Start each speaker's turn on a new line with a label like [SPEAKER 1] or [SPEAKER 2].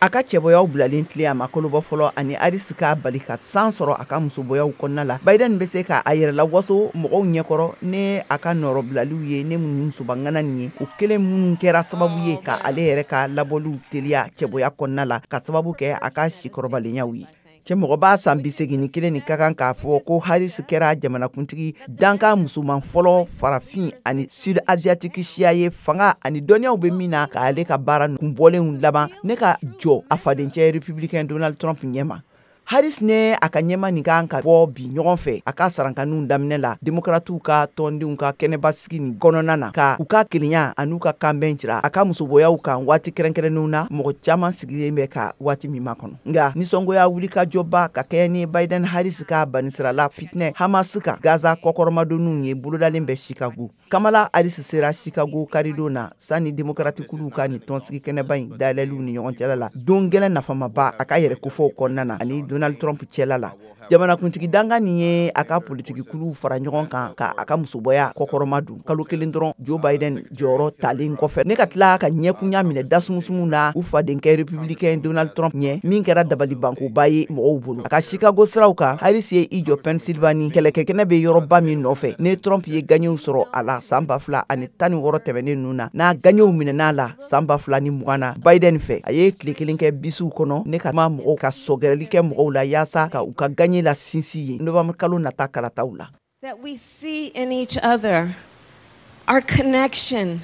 [SPEAKER 1] aka cɛbɔyaw bilalen tile a ma kolobɔ fɔlɔ ani Harris ka bali ka san sɔrɔ a ka musoboyaw kɔnɔna la. Biden bɛ se ka a yɛrɛ la waso mɔgɔw ɲɛkɔrɔ ne a ka nɔrɔ bilaliw ye ne mun musobangana nin ye o kelen minnu kɛra sababu ye ka ale yɛrɛ ka labɔliw teliya cɛbɔya kɔnɔna la ka sababu kɛ a ka sikɔrɔbalenyaw ye. Cɛ mɔgɔ b'a san 81 nin ka kan k'a fɔ ko Harris kɛra jamanakuntigi dankan musoman fɔlɔ farafin ani sud asiatique siya ye fanga ani dɔnniyaw bɛ min na k'ale ka baara kun bɔlenw laban ne ka jɔ a fadencɛ républicain Donald Trump ɲɛma. Harris ne a ka ɲɛma nin kan ka bɔ bi ɲɔgɔn fɛ a ka sarankaninw daminɛ la Democratiw ka tɔndenw ka kɛnɛbasigi nin kɔnɔna na ka u ka kelenya an'u ka kanbɛn jira a ka musoboyaw kan waati kɛrɛnkɛrɛnnenw na mɔgɔ caman sigilen bɛ ka waati min makɔnɔ. Nga nisɔngoya wulikajɔba ka kɛɲɛ ni Biden Harris ka banisirala fitinɛ Hamas ka Gaza kɔkɔrɔmadonninw ye bolodalen bɛ Chicago. Kamala Harris sera Chicago karidon na sani Democraticuluw ka nin tɔnsigi kɛnɛba in dayɛlɛliw ni ɲɔgɔn cɛla la don gɛlɛn nafamaba a ka yɛrɛkofow kɔnɔna na ani Donald Trump cɛla la. Jamanakuntigi dankan nin ye a ka politikikuluw fara ɲɔgɔn kan ka a ka musoboya kɔkɔrɔma dun kalo kelen dɔrɔn Joe Biden jɔyɔrɔ talen kɔfɛ ne ka tila ka ɲɛkunya minɛ dasumusumu na u fadenkɛ républicain Donald Trump ɲɛ min kɛra dabalibankoba ye mɔgɔw bolo. A ka Chicago siraw kan Harris ye i jɔ Pennsylvanie kɛlɛkɛkɛnɛ bɛ yɔrɔba min nɔfɛ ne Trump ye gaɲɛw sɔrɔ a la san 2016 tɛmɛnen ninnu na n'a gaɲɛw minɛn'a la san 2020 na Biden fɛ a ye tile kelen kɛ bisiw kɔnɔ ne ka ma mɔgɔw ka sɔgɛrɛli kɛ mɔgɔw la yaasa ka u ka gaɲɛ la sinsi ye novembre kalo nata kalataw la.
[SPEAKER 2] That we see in each other our connection